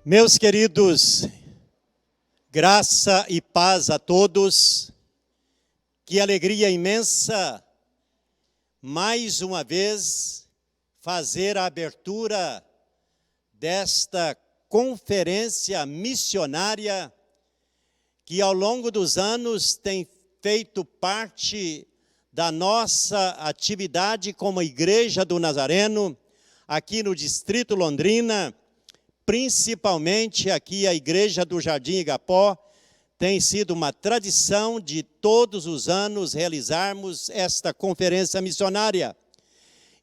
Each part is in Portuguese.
Meus queridos, graça e paz a todos. Que alegria imensa, mais uma vez, fazer a abertura desta conferência missionária que ao longo dos anos tem feito parte da nossa atividade como Igreja do Nazareno, aqui no Distrito Londrina, principalmente aqui a Igreja do Jardim Igapó. Tem sido uma tradição de todos os anos realizarmos esta conferência missionária.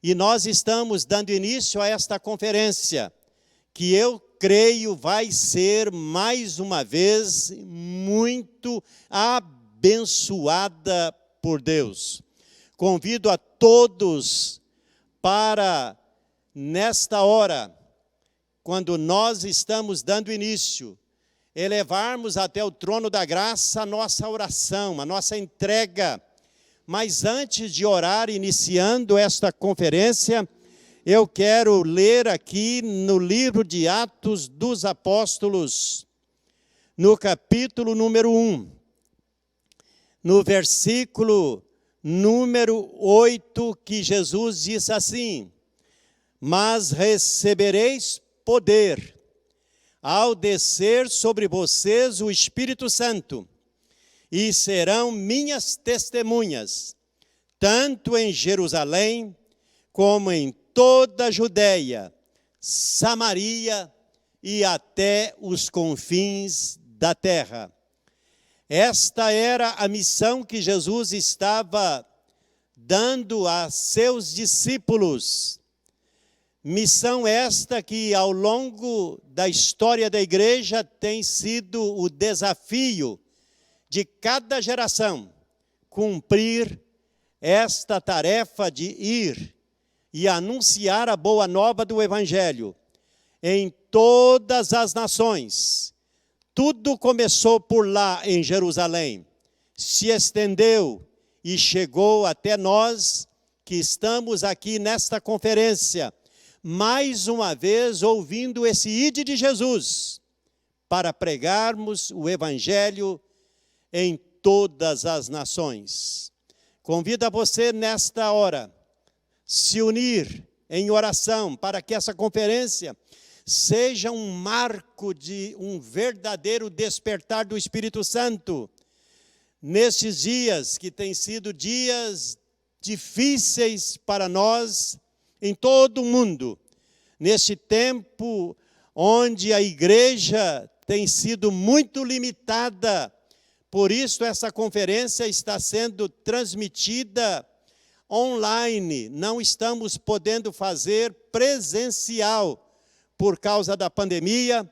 E nós estamos dando início a esta conferência, que eu creio vai ser, mais uma vez, muito abençoada por Deus. Convido a todos para, nesta hora, quando nós estamos dando início, elevarmos até o trono da graça a nossa oração, a nossa entrega. Mas antes de orar, iniciando esta conferência, eu quero ler aqui no livro de Atos dos Apóstolos, no capítulo número 1, no versículo número 8, que Jesus diz assim: mas recebereis poder ao descer sobre vocês o Espírito Santo, e serão minhas testemunhas, tanto em Jerusalém, como em toda a Judeia, Samaria e até os confins da terra. Esta era a missão que Jesus estava dando a seus discípulos. Missão esta que ao longo da história da igreja tem sido o desafio de cada geração, cumprir esta tarefa de ir e anunciar a boa nova do Evangelho em todas as nações. Tudo começou por lá em Jerusalém, se estendeu e chegou até nós que estamos aqui nesta conferência, mais uma vez ouvindo esse ide de Jesus, para pregarmos o Evangelho em todas as nações. Convido a você nesta hora, se unir em oração, para que essa conferência seja um marco de um verdadeiro despertar do Espírito Santo, nestes dias que têm sido dias difíceis para nós, em todo o mundo, neste tempo onde a igreja tem sido muito limitada. Por isso essa conferência está sendo transmitida online. Não estamos podendo fazer presencial por causa da pandemia,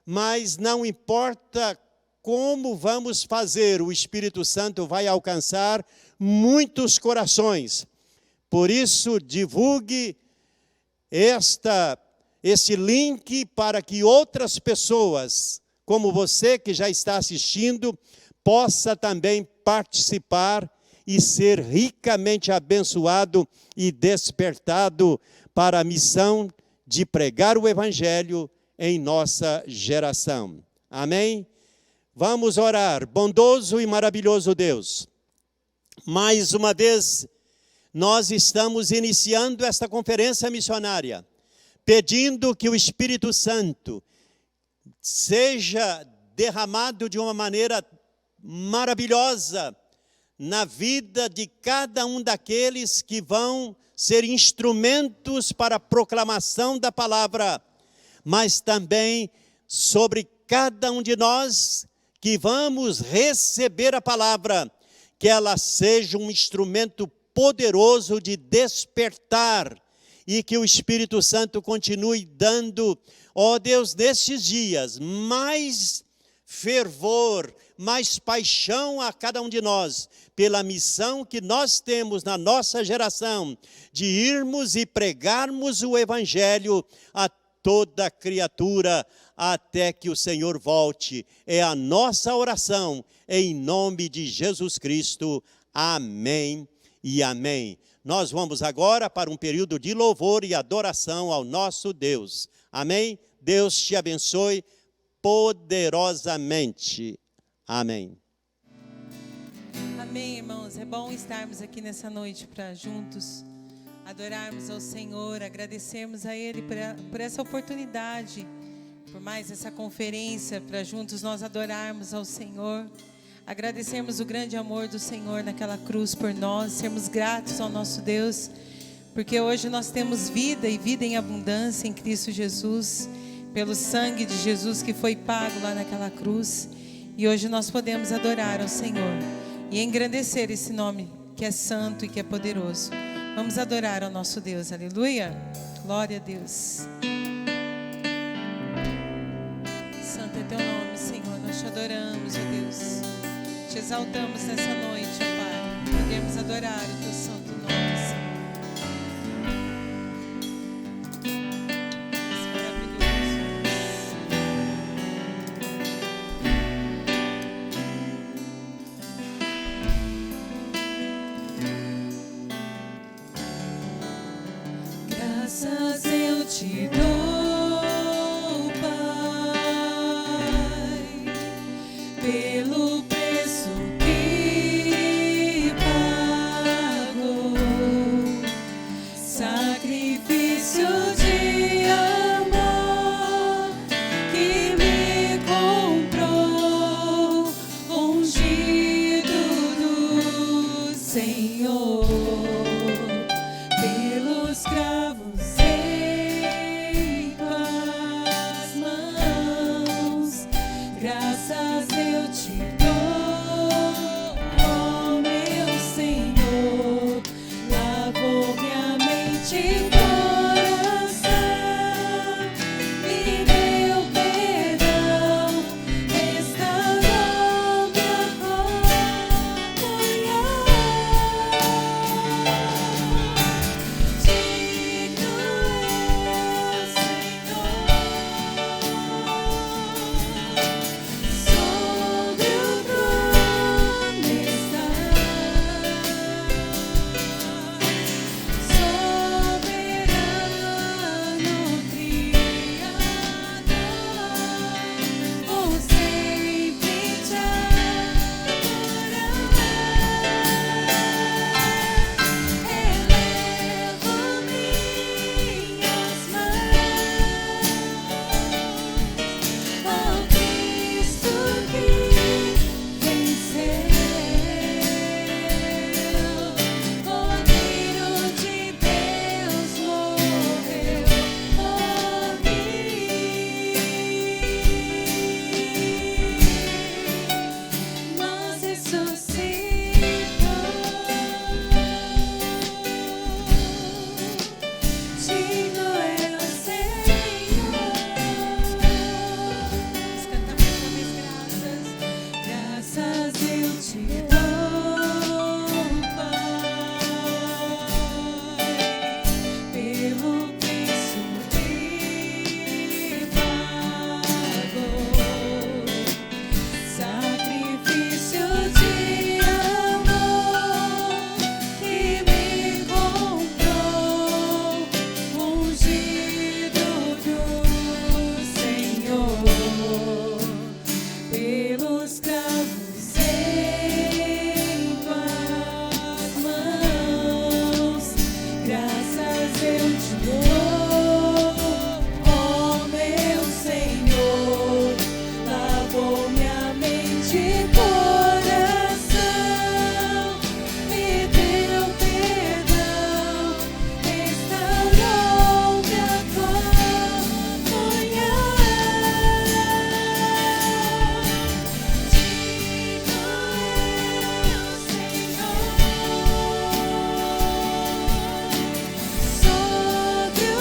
mas não importa como vamos fazer, o Espírito Santo vai alcançar muitos corações. Por isso, divulgue este link para que outras pessoas, como você que já está assistindo, possa também participar e ser ricamente abençoado e despertado para a missão de pregar o Evangelho em nossa geração. Amém? Vamos orar. Bondoso e maravilhoso Deus, mais uma vez, nós estamos iniciando esta conferência missionária, pedindo que o Espírito Santo seja derramado de uma maneira maravilhosa na vida de cada um daqueles que vão ser instrumentos para a proclamação da palavra, mas também sobre cada um de nós que vamos receber a palavra, que ela seja um instrumento poderoso de despertar, e que o Espírito Santo continue dando, ó Deus, nestes dias, mais fervor, mais paixão a cada um de nós, pela missão que nós temos na nossa geração, de irmos e pregarmos o Evangelho a toda criatura, até que o Senhor volte. É a nossa oração, em nome de Jesus Cristo. Amém e amém. Nós vamos agora para um período de louvor e adoração ao nosso Deus. Amém? Deus te abençoe. poderosamente. Amém. Amém, irmãos. É bom estarmos aqui nessa noite para juntos adorarmos ao Senhor, agradecermos a Ele por essa oportunidade, por mais essa conferência, para juntos nós adorarmos ao Senhor, agradecermos o grande amor do Senhor naquela cruz por nós, sermos gratos ao nosso Deus, porque hoje nós temos vida e vida em abundância em Cristo Jesus, pelo sangue de Jesus que foi pago lá naquela cruz, e hoje nós podemos adorar ao Senhor e engrandecer esse nome que é santo e que é poderoso. Vamos adorar ao nosso Deus, aleluia, glória a Deus. Santo é teu nome, Senhor, nós te adoramos, ó Deus, te exaltamos nessa noite, ó Pai, podemos adorar o teu santo nome, Senhor. Graças eu te dou, Pai, pelo preço que pagou, sacrifício de amor que me comprou, ungido do Senhor, pelos cravos em tuas mãos, graças eu te dou, ó meu Senhor, lavou minha mente e coração, me deu perdão, restaurou minha comunhão. Digno é o Senhor, sobre o trono está, soberano Criador, por sempre te elevo minhas mãos ao Cristo que venceu, Cordeiro de Deus morreu por mim, mas ressuscitou. Digno é o Senhor. Vamos cantar mais uma vez, graças eu te dou, Pai, pelo preço que pagou, sacrifício de amor que me comprou, ungido do Senhor, pelos cravos em tuas mãos, graças eu te dou, ó meu Senhor, lavou minha mente e coração, me deu perdão, restaurou minha comunhão. Digno é o Senhor, sobre o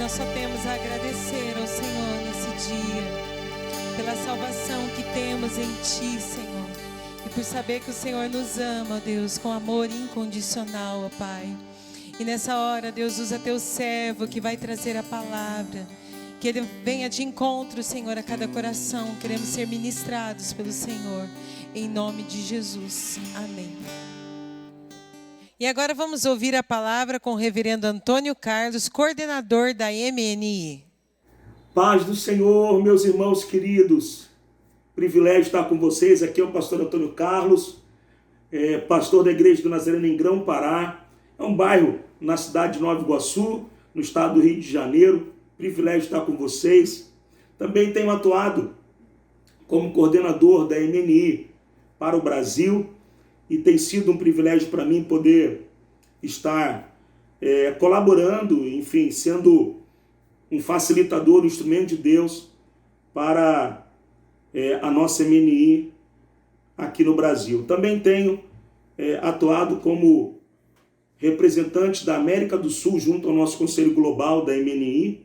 nós só temos a agradecer ao Senhor nesse dia, pela salvação que temos em Ti, Senhor, e por saber que o Senhor nos ama, ó Deus, com amor incondicional, ó Pai. E nessa hora, Deus, usa Teu servo que vai trazer a palavra, que ele venha de encontro, Senhor, a cada coração. Queremos ser ministrados pelo Senhor, em nome de Jesus. Amém. E agora vamos ouvir a palavra com o reverendo Antônio Carlos, coordenador da MNI. Paz do Senhor, meus irmãos queridos. Privilégio estar com vocês. Aqui é o pastor Antônio Carlos, pastor da Igreja do Nazareno em Grão-Pará. É um bairro na cidade de Nova Iguaçu, no estado do Rio de Janeiro. Privilégio estar com vocês. Também tenho atuado como coordenador da MNI para o Brasil e tem sido um privilégio para mim poder estar colaborando, enfim, sendo um facilitador, um instrumento de Deus para a nossa MNI aqui no Brasil. Também tenho atuado como representante da América do Sul junto ao nosso Conselho Global da MNI.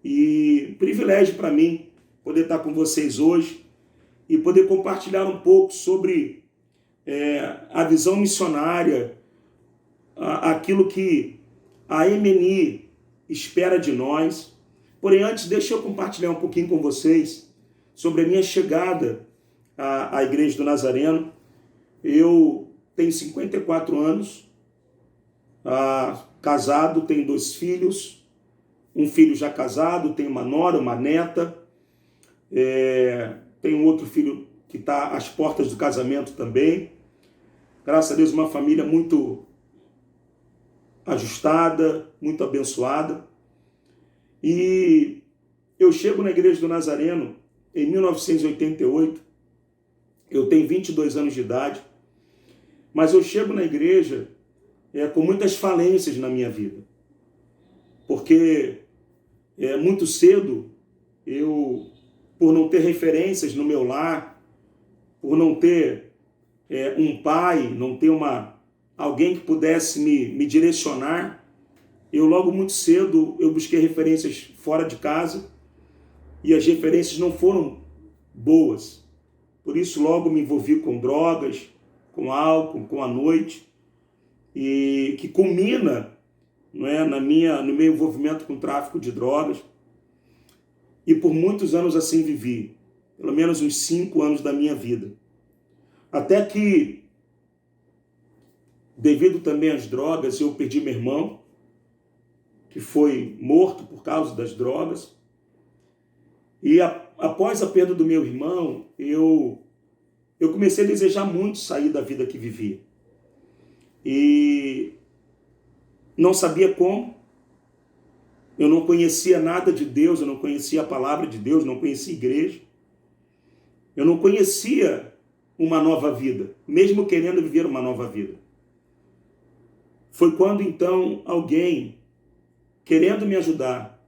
E privilégio para mim poder estar com vocês hoje e poder compartilhar um pouco sobre a visão missionária, aquilo que a MNI espera de nós. Porém, antes, deixa eu compartilhar um pouquinho com vocês sobre a minha chegada à Igreja do Nazareno. Eu tenho 54 anos, casado, tenho 2 filhos. Um filho já casado, tenho uma nora, uma neta, tenho um outro filho que está às portas do casamento também. Graças a Deus, uma família muito ajustada, muito abençoada. E eu chego na Igreja do Nazareno em 1988, eu tenho 22 anos de idade, mas eu chego na igreja com muitas falências na minha vida, porque muito cedo, eu, por não ter referências no meu lar, por não ter um pai, não ter alguém que pudesse me direcionar, eu logo muito cedo eu busquei referências fora de casa e as referências não foram boas. Por isso logo me envolvi com drogas, com álcool, com a noite, e que culmina, não é, no meu envolvimento com o tráfico de drogas. E por muitos anos assim vivi, pelo menos uns 5 anos da minha vida. Até que, devido também às drogas, eu perdi meu irmão, que foi morto por causa das drogas. E após a perda do meu irmão, eu comecei a desejar muito sair da vida que vivia. E não sabia como. Eu não conhecia nada de Deus, eu não conhecia a palavra de Deus, não conhecia igreja. Eu não conhecia uma nova vida, mesmo querendo viver uma nova vida. Foi quando então alguém, querendo me ajudar,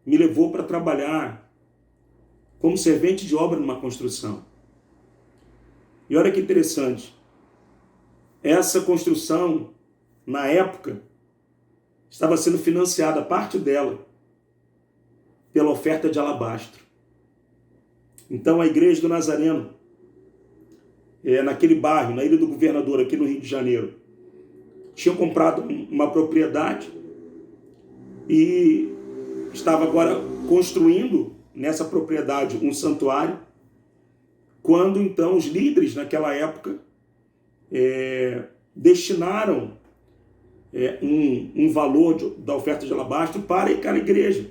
me levou para trabalhar como servente de obra numa construção. E olha que interessante, essa construção, na época, estava sendo financiada, parte dela, pela oferta de alabastro. Então a Igreja do Nazareno, naquele bairro, na Ilha do Governador, aqui no Rio de Janeiro, tinham comprado uma propriedade e estava agora construindo nessa propriedade um santuário, quando então os líderes naquela época destinaram um valor da oferta de alabastro para aquela igreja,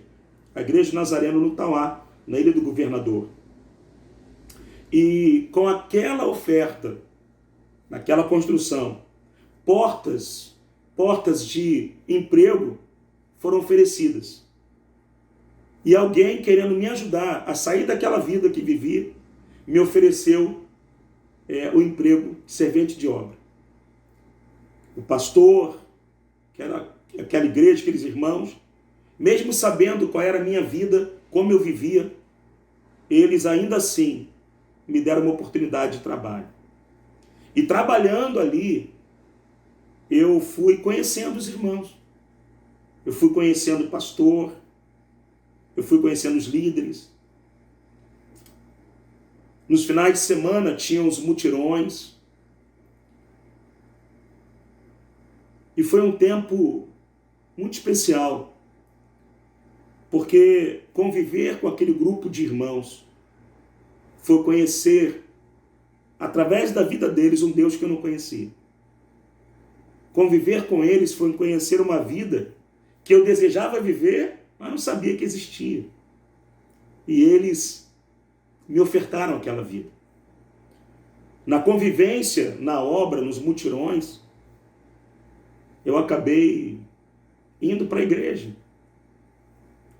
a Igreja do Nazareno no Tauá, na Ilha do Governador. E com aquela oferta, naquela construção, portas de emprego foram oferecidas. E alguém querendo me ajudar a sair daquela vida que vivia, me ofereceu o emprego de servente de obra. O pastor, que era aquela igreja, aqueles irmãos, mesmo sabendo qual era a minha vida, como eu vivia, eles ainda assim me deram uma oportunidade de trabalho. E trabalhando ali, eu fui conhecendo os irmãos. eu fui conhecendo o pastor, eu fui conhecendo os líderes. Nos finais de semana tinham os mutirões. E foi um tempo muito especial, porque conviver com aquele grupo de irmãos foi conhecer, através da vida deles, um Deus que eu não conhecia. Conviver com eles foi conhecer uma vida que eu desejava viver, mas não sabia que existia. E eles me ofertaram aquela vida. Na convivência, na obra, nos mutirões, eu acabei indo para a igreja.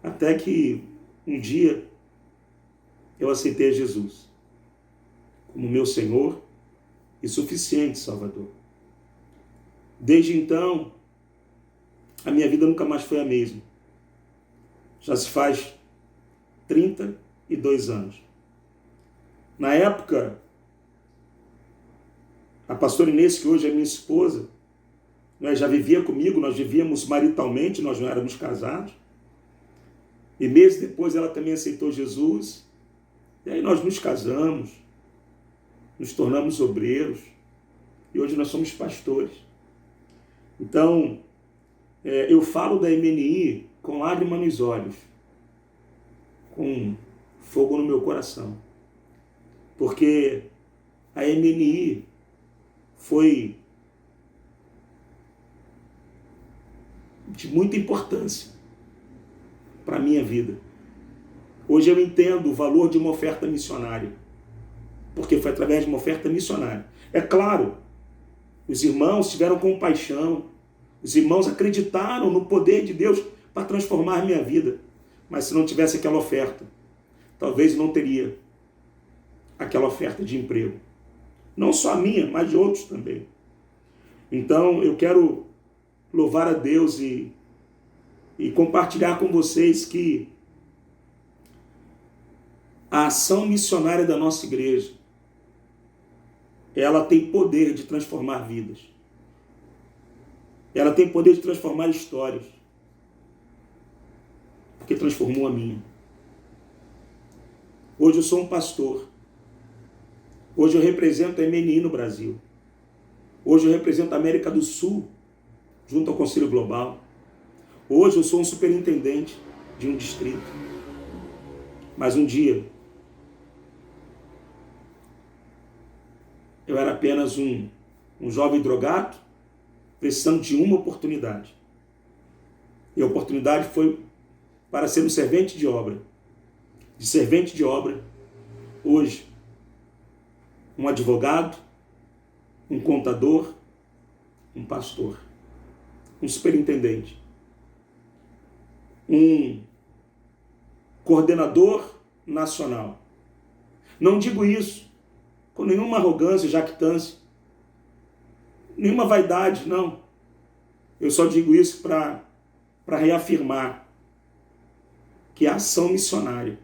Até que um dia eu aceitei Jesus como meu Senhor e suficiente Salvador. Desde então, a minha vida nunca mais foi a mesma. Já se faz 32 anos. Na época, a pastora Inês, que hoje é minha esposa, já vivia comigo, nós vivíamos maritalmente, nós não éramos casados. E meses depois ela também aceitou Jesus. E aí nós nos casamos, nos tornamos obreiros, e hoje nós somos pastores. Então, eu falo da MNI com lágrima nos olhos, com fogo no meu coração. Porque a MNI foi de muita importância para a minha vida. Hoje eu entendo o valor de uma oferta missionária, porque foi através de uma oferta missionária. É claro, os irmãos tiveram compaixão, os irmãos acreditaram no poder de Deus para transformar minha vida, mas se não tivesse aquela oferta, talvez não teria aquela oferta de emprego. Não só a minha, mas de outros também. Então eu quero louvar a Deus e compartilhar com vocês que a ação missionária da nossa igreja, ela tem poder de transformar vidas. Ela tem poder de transformar histórias. Porque transformou a minha. Hoje eu sou um pastor. Hoje eu represento a MNI no Brasil. Hoje eu represento a América do Sul, junto ao Conselho Global. Hoje eu sou um superintendente de um distrito. Mas um dia, eu era apenas um jovem drogado, precisando de uma oportunidade. E a oportunidade foi para ser um servente de obra. De servente de obra, hoje, um advogado, um contador, um pastor, um superintendente, um coordenador nacional. Não digo isso com nenhuma arrogância, jactância, nenhuma vaidade, não. Eu só digo isso para reafirmar que a ação missionária,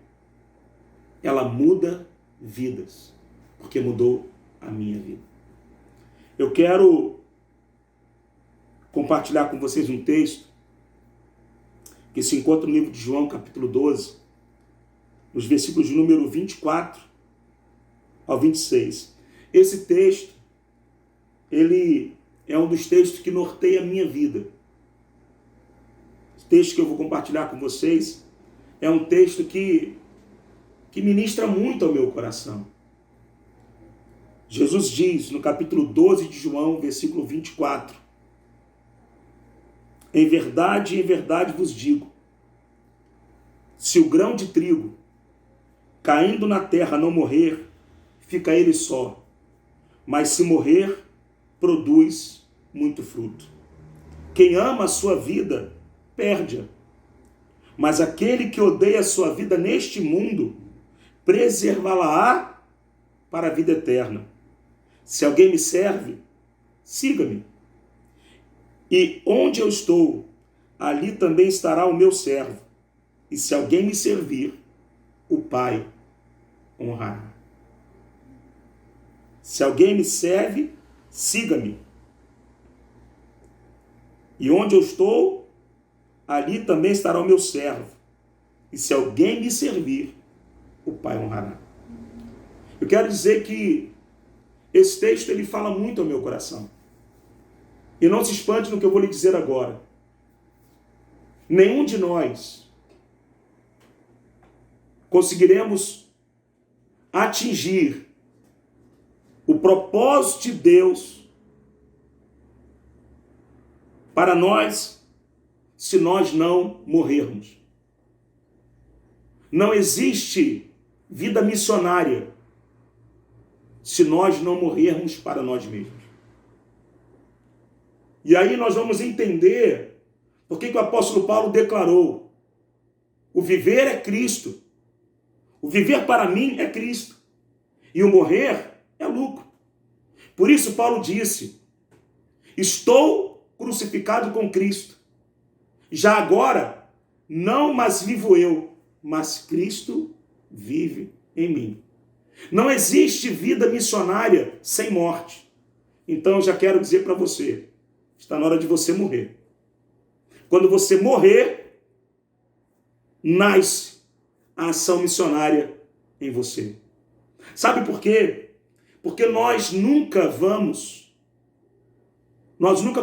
ela muda vidas, porque mudou a minha vida. Eu quero compartilhar com vocês um texto que se encontra no livro de João, capítulo 12, nos versículos de número 24 ao 26. Esse texto, ele é um dos textos que norteia a minha vida. Esse texto que eu vou compartilhar com vocês é um texto que ministra muito ao meu coração. Jesus diz no capítulo 12 de João, versículo 24: em verdade vos digo, se o grão de trigo caindo na terra não morrer, fica ele só, mas se morrer, produz muito fruto. Quem ama a sua vida, perde-a, mas aquele que odeia a sua vida neste mundo, preservá-la-á para a vida eterna. Se alguém me serve, siga-me. E onde eu estou, ali também estará o meu servo. E se alguém me servir, o Pai honrará. Se alguém me serve, siga-me. E onde eu estou, ali também estará o meu servo. E se alguém me servir, o Pai honrará. Eu quero dizer que esse texto ele fala muito ao meu coração. E não se espante no que eu vou lhe dizer agora. Nenhum de nós conseguiremos atingir o propósito de Deus para nós se nós não morrermos. Não existe vida missionária se nós não morrermos para nós mesmos. E aí nós vamos entender por que o apóstolo Paulo declarou: o viver é Cristo. O viver para mim é Cristo. E o morrer é lucro. Por isso Paulo disse: estou crucificado com Cristo. Já agora, não mais vivo eu, mas Cristo vive em mim. Não existe vida missionária sem morte. Então eu já quero dizer para você, está na hora de você morrer. Quando você morrer, nasce a ação missionária em você. Sabe por quê? Porque nós nunca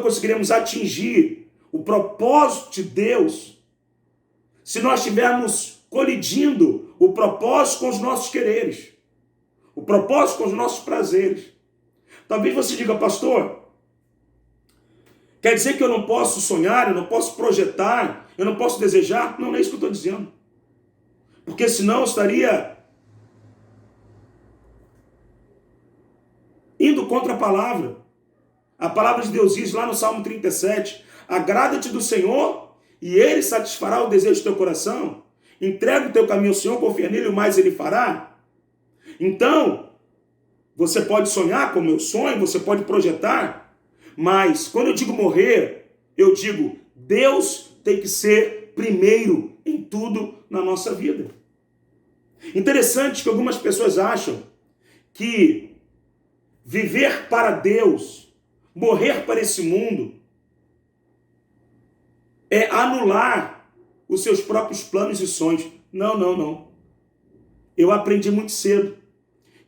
conseguiremos atingir o propósito de Deus se nós estivermos colidindo o propósito com os nossos quereres, o propósito com os nossos prazeres. Talvez você diga: pastor, quer dizer que eu não posso sonhar, eu não posso projetar, eu não posso desejar? Não, não é isso que eu estou dizendo. Porque senão eu estaria indo contra a palavra. A palavra de Deus diz lá no Salmo 37, agrada-te do Senhor e Ele satisfará o desejo do teu coração. Entrega o teu caminho ao Senhor, confia nele, o mais Ele fará. Então, você pode sonhar como eu sonho, você pode projetar, mas quando eu digo morrer, eu digo, Deus tem que ser primeiro em tudo na nossa vida. Interessante que algumas pessoas acham que viver para Deus, morrer para esse mundo, é anular os seus próprios planos e sonhos. Não, não, não. Eu aprendi muito cedo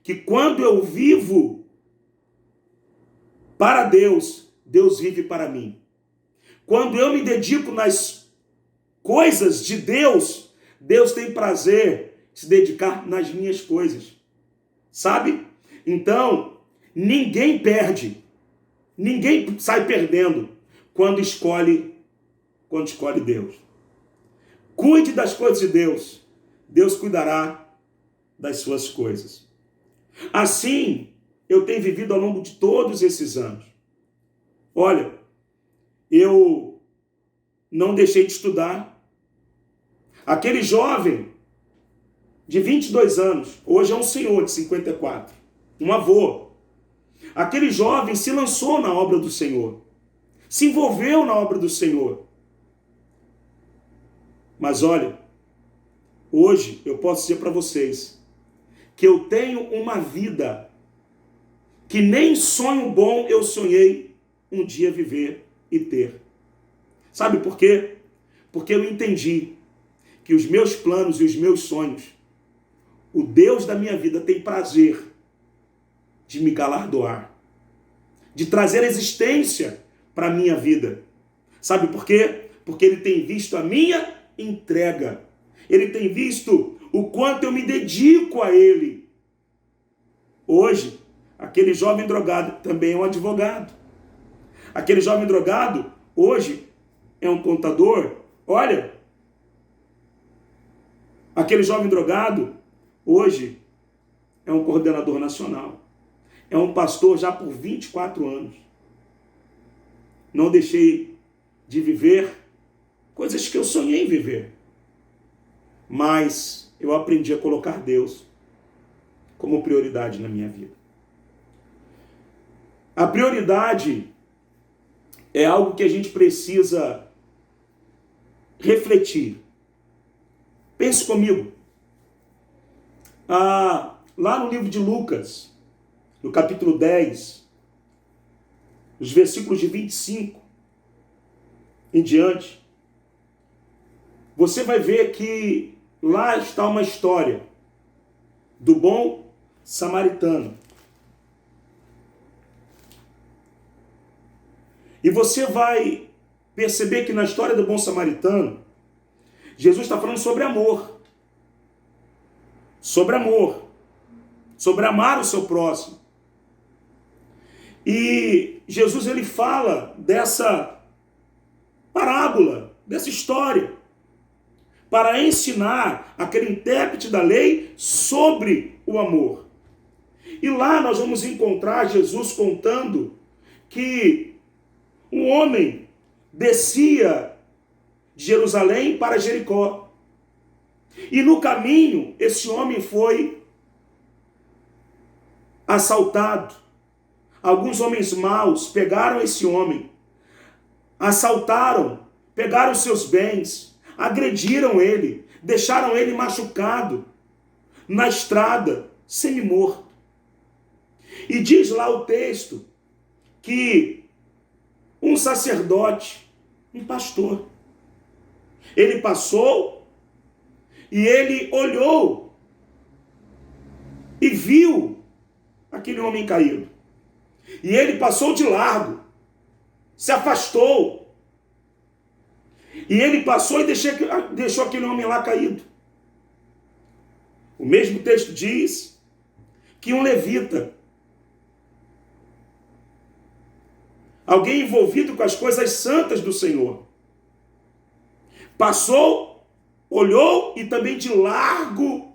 que quando eu vivo para Deus, Deus vive para mim. Quando eu me dedico nas coisas de Deus, Deus tem prazer em se dedicar nas minhas coisas. Sabe? Então, ninguém perde. Ninguém sai perdendo quando escolhe Deus. Cuide das coisas de Deus. Deus cuidará das suas coisas. Assim, eu tenho vivido ao longo de todos esses anos. Olha, eu não deixei de estudar. Aquele jovem de 22 anos, hoje é um senhor de 54, um avô. Aquele jovem se lançou na obra do Senhor, se envolveu na obra do Senhor. Mas olha, hoje eu posso dizer para vocês que eu tenho uma vida que nem sonho bom eu sonhei um dia viver e ter. Sabe por quê? Porque eu entendi que os meus planos e os meus sonhos, o Deus da minha vida tem prazer de me galardoar, de trazer existência para a minha vida. Sabe por quê? Porque Ele tem visto a minha entrega. Ele tem visto o quanto eu me dedico a Ele. Hoje, aquele jovem drogado também é um advogado. Aquele jovem drogado, hoje, é um contador. Olha, aquele jovem drogado, hoje, é um coordenador nacional. É um pastor já por 24 anos. Não deixei de viver coisas que eu sonhei em viver. Mas eu aprendi a colocar Deus como prioridade na minha vida. A prioridade é algo que a gente precisa refletir. Pense comigo. Lá no livro de Lucas, no capítulo 10, os versículos de 25 em diante, você vai ver que lá está uma história do bom samaritano. E você vai perceber que na história do bom samaritano, Jesus está falando sobre amor. Sobre amor. Sobre amar o seu próximo. E Jesus, ele fala dessa parábola, dessa história, para ensinar aquele intérprete da lei sobre o amor. E lá nós vamos encontrar Jesus contando que um homem descia de Jerusalém para Jericó. E no caminho, esse homem foi assaltado. Alguns homens maus pegaram esse homem, assaltaram, pegaram seus bens, agrediram ele, deixaram ele machucado na estrada, semi-morto. E diz lá o texto que um sacerdote, um pastor, ele passou e ele olhou e viu aquele homem caído. E ele passou de largo, se afastou. E ele passou e deixou aquele homem lá caído. O mesmo texto diz que um levita, alguém envolvido com as coisas santas do Senhor, passou, olhou e também de largo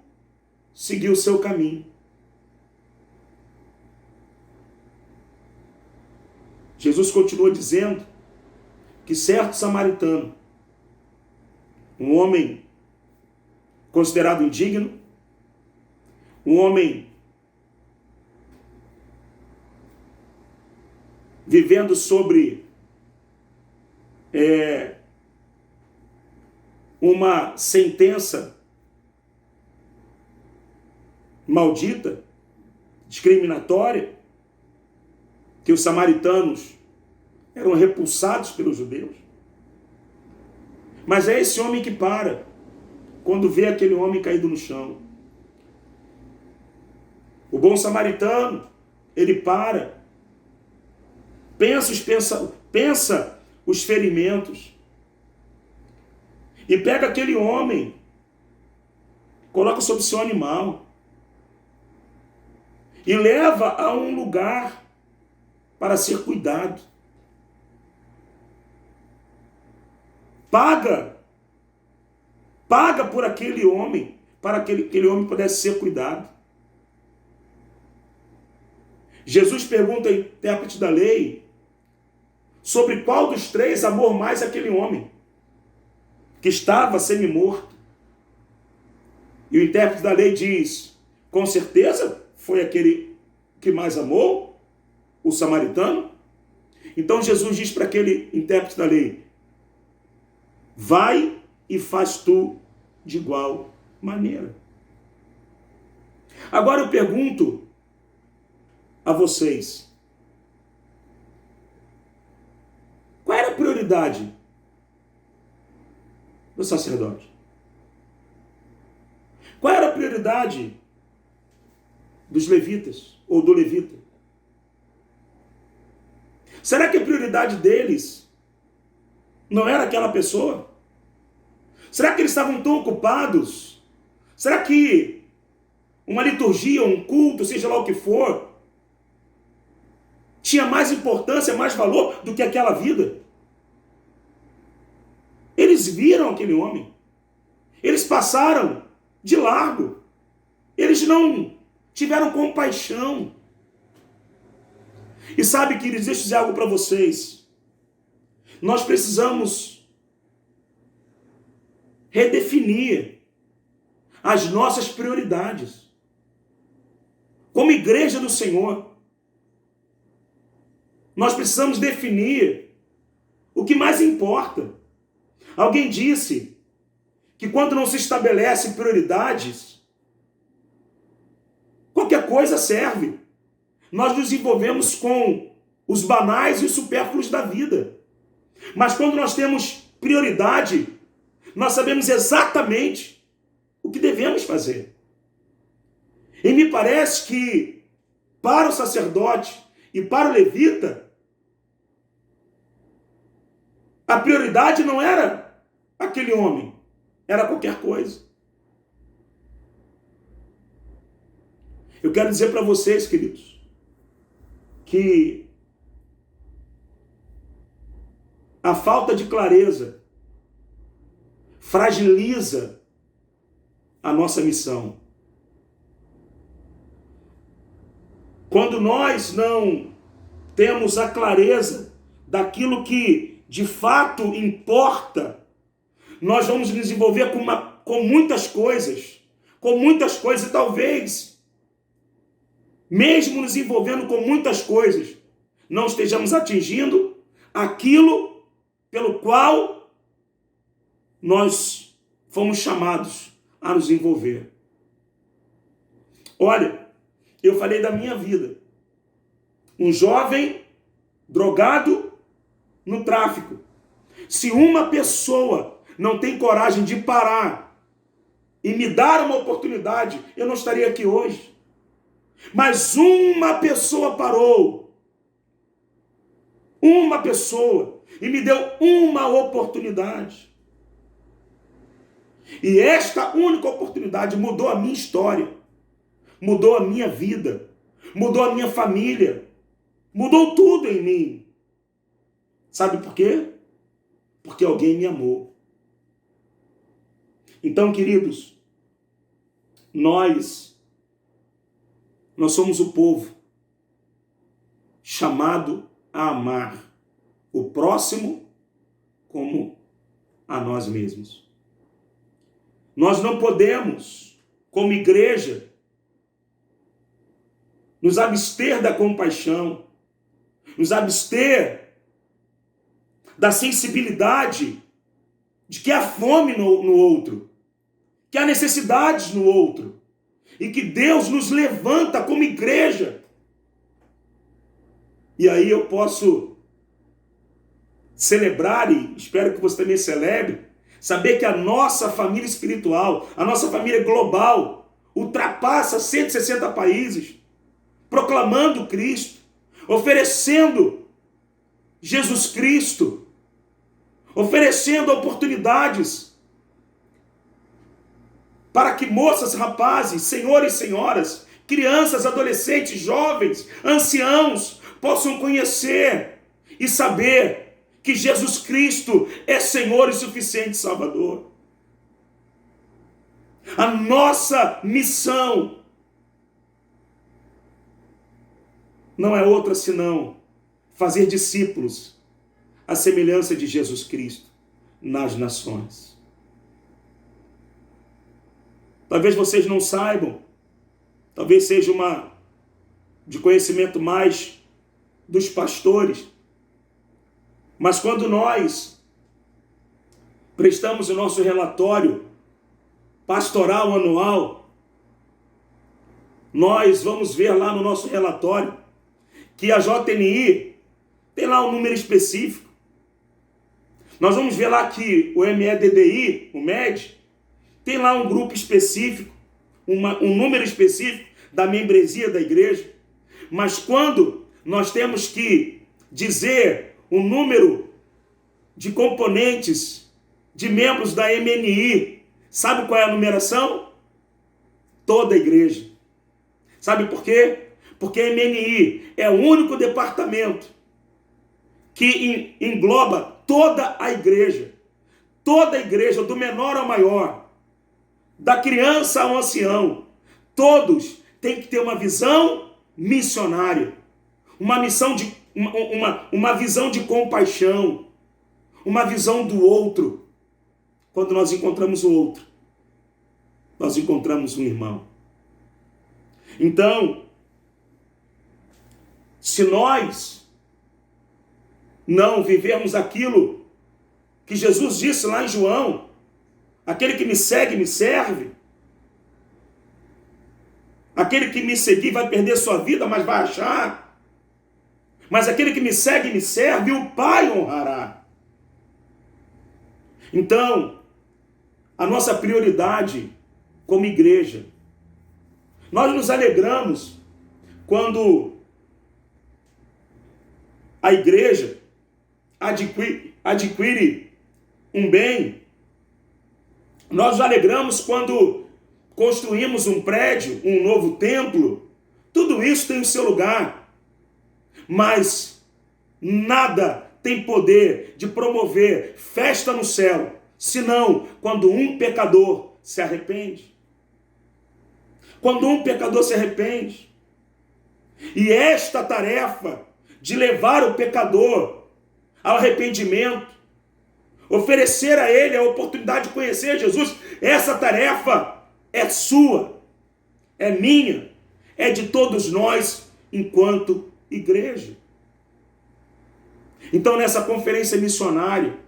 seguiu o seu caminho. Jesus continua dizendo que certo samaritano, um homem considerado indigno, um homem vivendo sobre uma sentença maldita, discriminatória, que os samaritanos eram repulsados pelos judeus. Mas é esse homem que para quando vê aquele homem caído no chão. O bom samaritano, ele para, pensa os ferimentos e pega aquele homem, coloca sobre seu animal e leva a um lugar para ser cuidado. Paga por aquele homem, para que aquele homem pudesse ser cuidado. Jesus pergunta ao intérprete da lei sobre qual dos três amou mais aquele homem que estava semi-morto. E o intérprete da lei diz, com certeza foi aquele que mais amou, o samaritano. Então Jesus diz para aquele intérprete da lei, vai e faz tu de igual maneira. Agora eu pergunto a vocês, qual era a prioridade do sacerdote? Qual era a prioridade dos levitas ou do levita? Será que a prioridade deles não era aquela pessoa? Será que eles estavam tão ocupados? Será que uma liturgia, um culto, seja lá o que for, tinha mais importância, mais valor do que aquela vida? Eles viram aquele homem. Eles passaram de largo. Eles não tiveram compaixão. E sabe, queridos, deixa eu dizer algo para vocês. Nós precisamos redefinir as nossas prioridades. Como igreja do Senhor, nós precisamos definir o que mais importa. Alguém disse que quando não se estabelece prioridades, qualquer coisa serve. Nós nos envolvemos com os banais e os supérfluos da vida. Mas quando nós temos prioridade, nós sabemos exatamente o que devemos fazer. E me parece que para o sacerdote e para o levita, a prioridade não era aquele homem, era qualquer coisa. Eu quero dizer para vocês, queridos, que a falta de clareza fragiliza a nossa missão. Quando nós não temos a clareza daquilo que de fato importa, nós vamos nos envolver com muitas coisas, e talvez, mesmo nos envolvendo com muitas coisas, não estejamos atingindo aquilo pelo qual nós fomos chamados a nos envolver. Olha, eu falei da minha vida. Um jovem drogado no tráfico. Se uma pessoa não tem coragem de parar e me dar uma oportunidade, eu não estaria aqui hoje. Mas uma pessoa parou. Uma pessoa. E me deu uma oportunidade. E esta única oportunidade mudou a minha história. Mudou a minha vida. Mudou a minha família. Mudou tudo em mim. Sabe por quê? Porque alguém me amou. Então, queridos, nós somos o povo chamado a amar o próximo como a nós mesmos. Nós não podemos, como igreja, nos abster da compaixão, nos abster da sensibilidade de que há fome no outro, que há necessidades no outro, e que Deus nos levanta como igreja. E aí eu posso celebrar, e espero que você também celebre, saber que a nossa família espiritual, a nossa família global, ultrapassa 160 países, proclamando Cristo, oferecendo Jesus Cristo, oferecendo oportunidades para que moças, rapazes, senhores e senhoras, crianças, adolescentes, jovens, anciãos, possam conhecer e saber que Jesus Cristo é Senhor e suficiente Salvador. A nossa missão não é outra senão fazer discípulos à semelhança de Jesus Cristo nas nações. Talvez vocês não saibam, talvez seja uma de conhecimento mais dos pastores, mas quando nós prestamos o nosso relatório pastoral anual, nós vamos ver lá no nosso relatório que a JNI tem lá um número específico. Nós vamos ver lá que o MEDDI, o MED, tem lá um grupo específico, um número específico da membresia da igreja. Mas quando nós temos que dizer o número de componentes, de membros da MNI, sabe qual é a numeração? Toda a igreja. Sabe por quê? Porque a MNI é o único departamento que engloba toda a igreja, do menor ao maior, da criança ao ancião. Todos têm que ter uma visão missionária, uma visão de compaixão, uma visão do outro. Quando nós encontramos o outro, nós encontramos um irmão. Então, se nós não vivermos aquilo que Jesus disse lá em João, aquele que me segue, me serve. Aquele que me seguir vai perder sua vida, mas vai achar. Mas aquele que me segue, me serve, o Pai honrará. Então, a nossa prioridade como igreja. Nós nos alegramos quando a igreja adquire um bem. Nós nos alegramos quando construímos um prédio, um novo templo. Tudo isso tem o seu lugar. Mas nada tem poder de promover festa no céu, senão quando um pecador se arrepende. Quando um pecador se arrepende. E esta tarefa de levar o pecador ao arrependimento, oferecer a ele a oportunidade de conhecer Jesus, essa tarefa é sua, é minha, é de todos nós enquanto igreja. Então, nessa conferência missionária,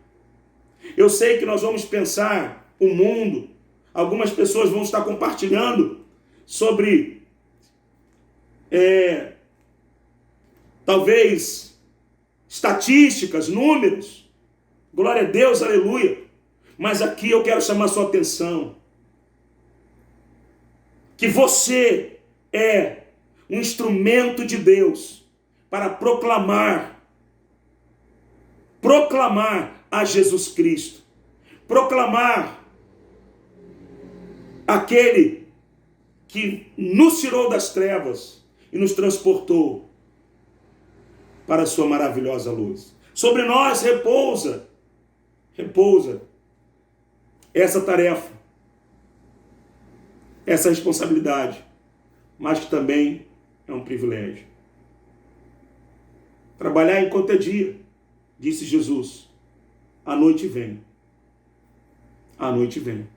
eu sei que nós vamos pensar o mundo, algumas pessoas vão estar compartilhando sobre, talvez, estatísticas, números. Glória a Deus, aleluia. Mas aqui eu quero chamar sua atenção. Que você é um instrumento de Deus para proclamar a Jesus Cristo. Proclamar aquele que nos tirou das trevas e nos transportou para a sua maravilhosa luz. Sobre nós repousa essa tarefa, essa responsabilidade, mas que também é um privilégio. Trabalhar enquanto é dia, disse Jesus. A noite vem. A noite vem.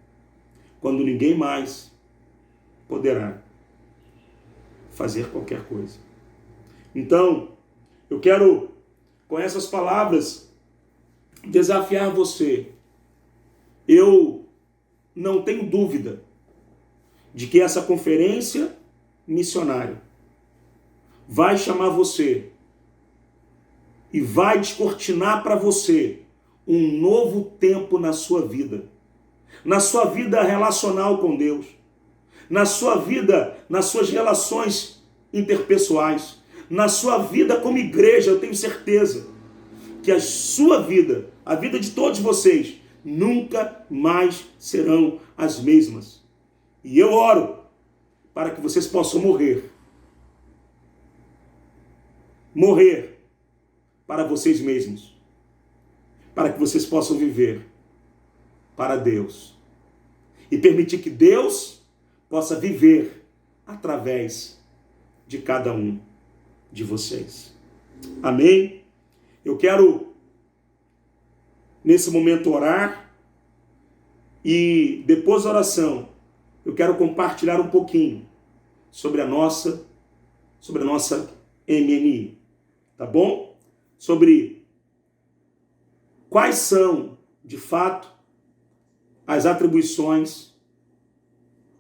Quando ninguém mais poderá fazer qualquer coisa. Então, eu quero, com essas palavras, desafiar você. Eu não tenho dúvida de que essa conferência missionária vai chamar você e vai descortinar para você um novo tempo na sua vida relacional com Deus, na sua vida, nas suas relações interpessoais, na sua vida como igreja. Eu tenho certeza que a sua vida, a vida de todos vocês, nunca mais serão as mesmas. E eu oro para que vocês possam morrer para vocês mesmos, para que vocês possam viver para Deus e permitir que Deus possa viver através de cada um de vocês. Amém? Eu quero, nesse momento, orar, e depois da oração, eu quero compartilhar um pouquinho sobre a nossa MNI, tá bom? Sobre quais são, de fato, as atribuições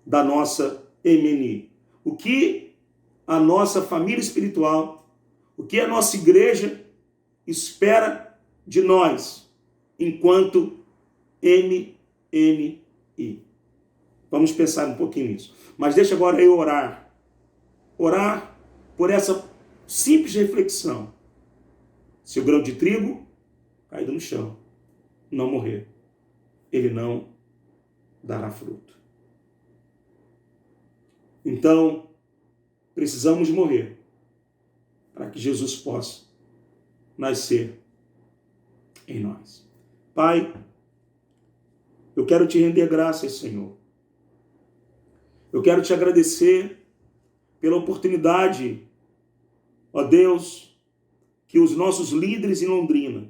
da nossa MNI. O que a nossa família espiritual, o que a nossa igreja espera de nós enquanto MNI. Vamos pensar um pouquinho nisso. Mas deixa agora eu orar. Orar por essa simples reflexão. Se o grão de trigo caído no chão não morrer, ele não dará fruto. Então, precisamos morrer para que Jesus possa nascer em nós. Pai, eu quero te render graças, Senhor. Eu quero te agradecer pela oportunidade, ó Deus, que os nossos líderes em Londrina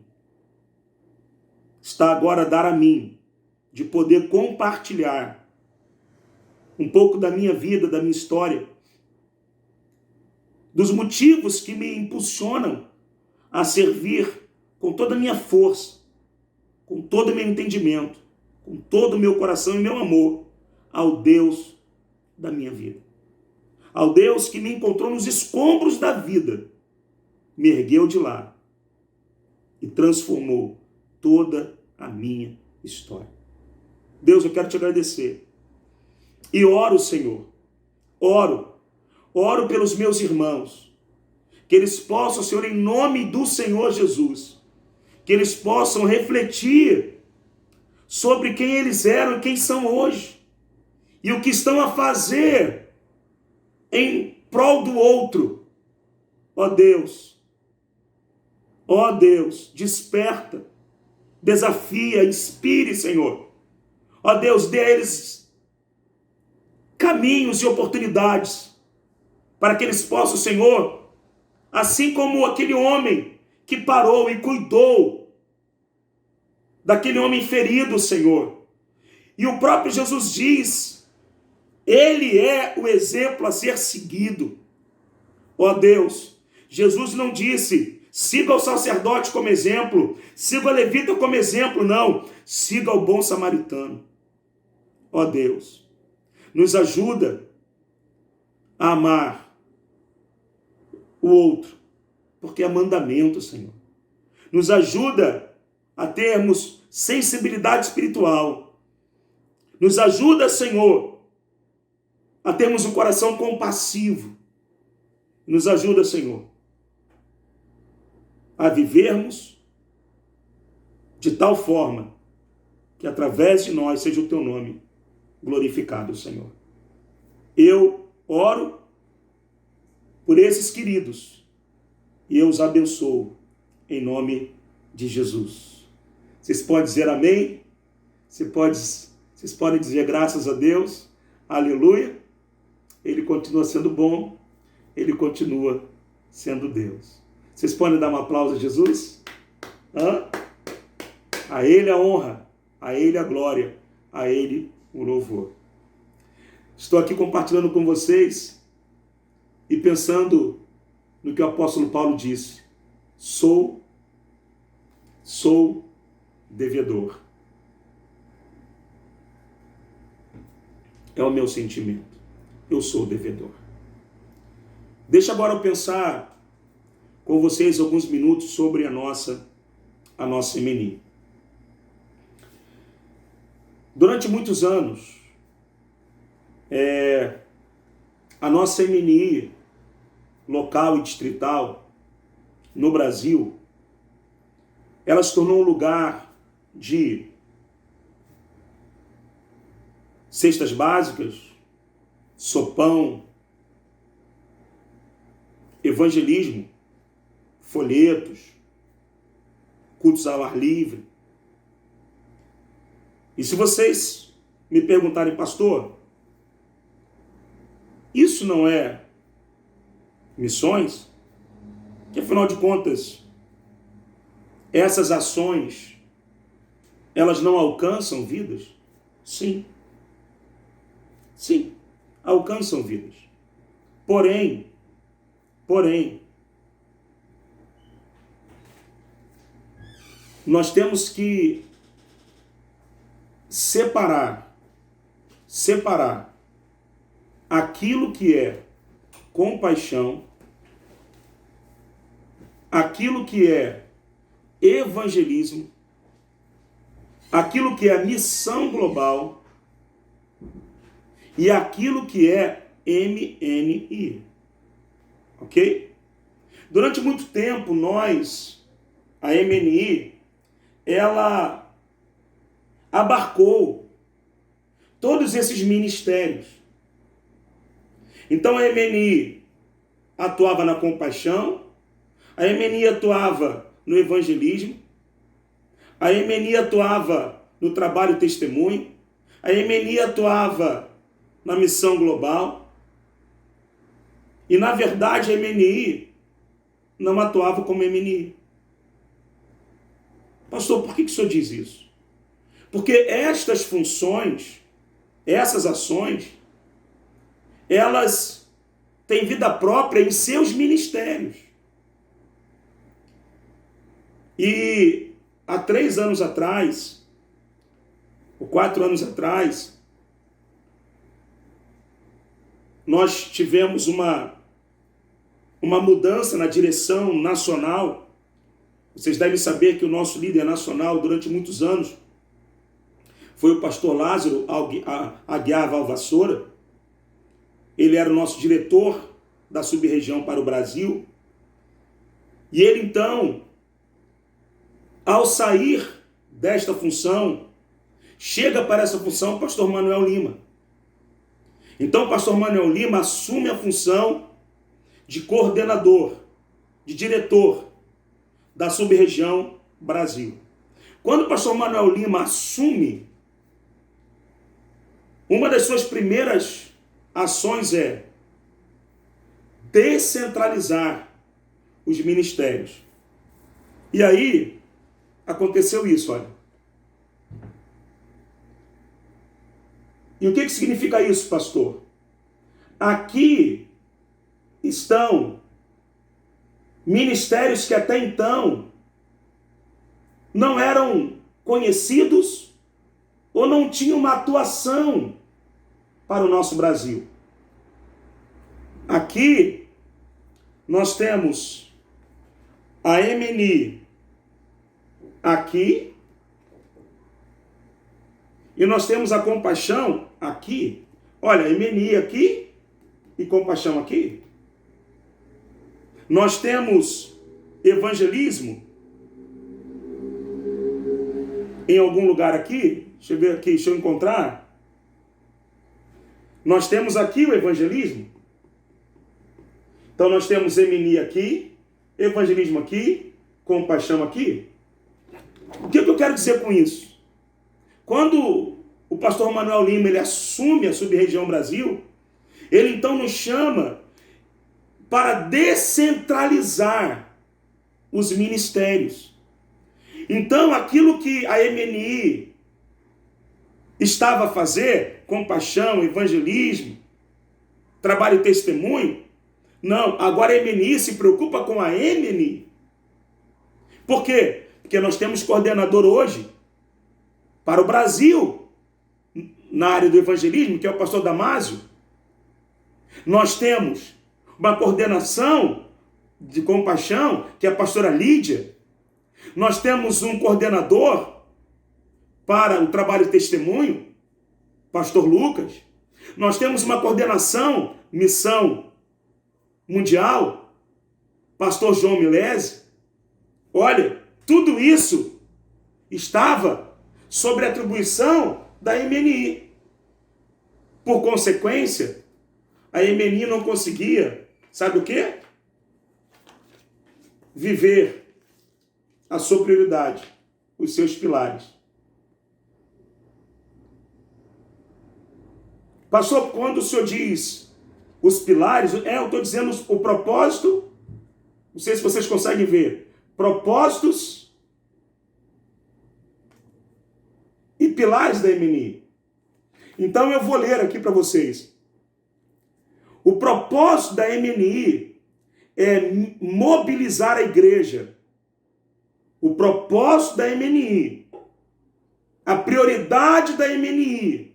está agora a dar a mim, de poder compartilhar um pouco da minha vida, da minha história, dos motivos que me impulsionam a servir com toda a minha força, com todo o meu entendimento, com todo o meu coração e meu amor ao Deus da minha vida. Ao Deus que me encontrou nos escombros da vida, me ergueu de lá e transformou toda a minha história. Deus, eu quero te agradecer. E oro, Senhor, oro pelos meus irmãos, que eles possam, Senhor, em nome do Senhor Jesus, que eles possam refletir sobre quem eles eram e quem são hoje, e o que estão a fazer em prol do outro. Ó Deus, desperta, desafia, inspire, Senhor. Ó Deus, dê a eles caminhos e oportunidades para que eles possam, Senhor, assim como aquele homem que parou e cuidou daquele homem ferido, Senhor. E o próprio Jesus diz, ele é o exemplo a ser seguido. Ó Deus, Jesus não disse, siga o sacerdote como exemplo, siga o levita como exemplo, não. Siga o bom samaritano. Ó Deus, nos ajuda a amar o outro, porque é mandamento, Senhor. Nos ajuda a termos sensibilidade espiritual. Nos ajuda, Senhor, a termos um coração compassivo. Nos ajuda, Senhor, a vivermos de tal forma que através de nós seja o teu nome glorificado, Senhor. Eu oro por esses queridos e eu os abençoo em nome de Jesus. Vocês podem dizer amém? Vocês podem dizer graças a Deus, aleluia. Ele continua sendo bom, ele continua sendo Deus. Vocês podem dar um aplauso a Jesus? A ele a honra, a ele a glória, a ele o louvor. Estou aqui compartilhando com vocês e pensando no que o apóstolo Paulo disse. Sou devedor. É o meu sentimento. Eu sou devedor. Deixa agora eu pensar com vocês alguns minutos sobre a nossa MNI. Durante muitos anos, a nossa MNI local e distrital no Brasil, ela se tornou um lugar de cestas básicas, sopão, evangelismo, folhetos, cultos ao ar livre. E se vocês me perguntarem, pastor, isso não é missões? Que afinal de contas, essas ações, elas não alcançam vidas? Sim. Sim, alcançam vidas. Porém, nós temos que separar aquilo que é compaixão, aquilo que é evangelismo, aquilo que é missão global e aquilo que é MNI. Ok? Durante muito tempo, a MNI, ela abarcou todos esses ministérios. Então a MNI atuava na compaixão, a MNI atuava no evangelismo, a MNI atuava no trabalho testemunho, a MNI atuava na missão global, e na verdade a MNI não atuava como MNI. Pastor, por que o senhor diz isso? Porque estas funções, essas ações, elas têm vida própria em seus ministérios. E há 3 anos atrás, ou 4 anos atrás, nós tivemos uma mudança na direção nacional. Vocês devem saber que o nosso líder nacional, durante muitos anos, foi o pastor Lázaro Aguiar Valvassoura. Ele era o nosso diretor da sub-região para o Brasil. E ele, então, ao sair desta função, chega para essa função o pastor Manuel Lima. Então, o pastor Manuel Lima assume a função de coordenador, de diretor da sub-região Brasil. Quando o pastor Manuel Lima assume, uma das suas primeiras ações é descentralizar os ministérios. E aí, aconteceu isso, olha. E o que significa isso, pastor? Aqui estão ministérios que até então não eram conhecidos ou não tinham uma atuação para o nosso Brasil. Aqui nós temos a MNI aqui e nós temos a Compaixão aqui. Olha, MNI aqui e Compaixão aqui. Nós temos evangelismo em algum lugar aqui. Deixa eu ver aqui, deixa eu encontrar. Nós temos aqui o evangelismo. Então nós temos MNI aqui, evangelismo aqui, Compaixão aqui. O que eu quero dizer com isso? Quando o pastor Manuel Lima ele assume a sub-região Brasil, ele então nos chama para descentralizar os ministérios. Então aquilo que a MNI estava a fazer, compaixão, evangelismo, trabalho e testemunho, não, agora a MNI se preocupa com a MNI. Por quê? Porque nós temos coordenador hoje para o Brasil, na área do evangelismo, que é o pastor Damásio. Nós temos uma coordenação de compaixão, que é a pastora Lídia. Nós temos um coordenador para o trabalho de testemunho, pastor Lucas. Nós temos uma coordenação, missão mundial, pastor João Milese. Olha, tudo isso estava sob a atribuição da MNI. Por consequência, a MNI não conseguia, sabe o quê? Viver a sua prioridade, os seus pilares. Pastor, quando o senhor diz os pilares, eu estou dizendo o propósito, não sei se vocês conseguem ver, propósitos e pilares da MNI. Então eu vou ler aqui para vocês. O propósito da MNI é mobilizar a igreja. O propósito da MNI, a prioridade da MNI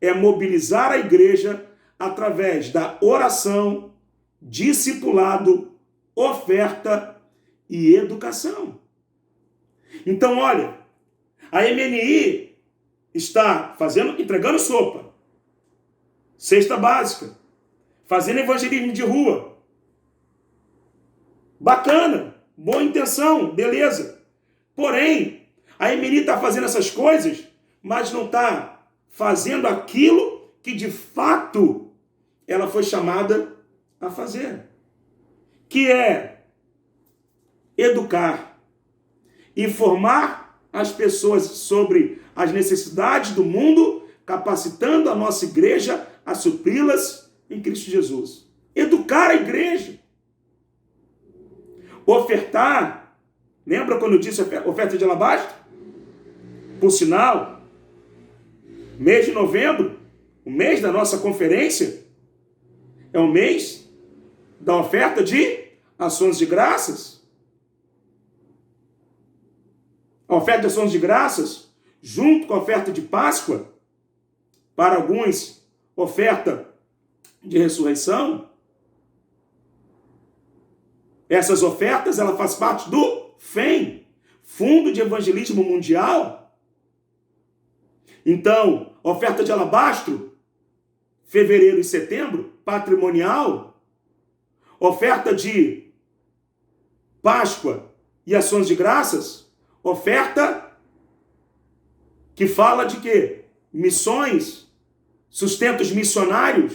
é mobilizar a igreja através da oração, discipulado, oferta e educação. Então, olha, a MNI está entregando sopa, cesta básica, fazendo evangelismo de rua. Bacana, boa intenção, beleza. Porém, a MNI está fazendo essas coisas, mas não está fazendo aquilo que de fato ela foi chamada a fazer, que é educar, informar as pessoas sobre as necessidades do mundo, capacitando a nossa igreja a supri-las em Cristo Jesus. Educar a igreja. Ofertar. Lembra quando eu disse oferta de alabastro? Por sinal, mês de novembro, o mês da nossa conferência, é o mês da oferta de ações de graças. A oferta de ações de graças, junto com a oferta de Páscoa, para alguns, oferta de ressurreição. Essas ofertas, ela faz parte do FEM, Fundo de Evangelismo Mundial. Então, oferta de alabastro, fevereiro e setembro, patrimonial. Oferta de Páscoa e ações de graças, oferta que fala de quê? Missões, sustentos missionários,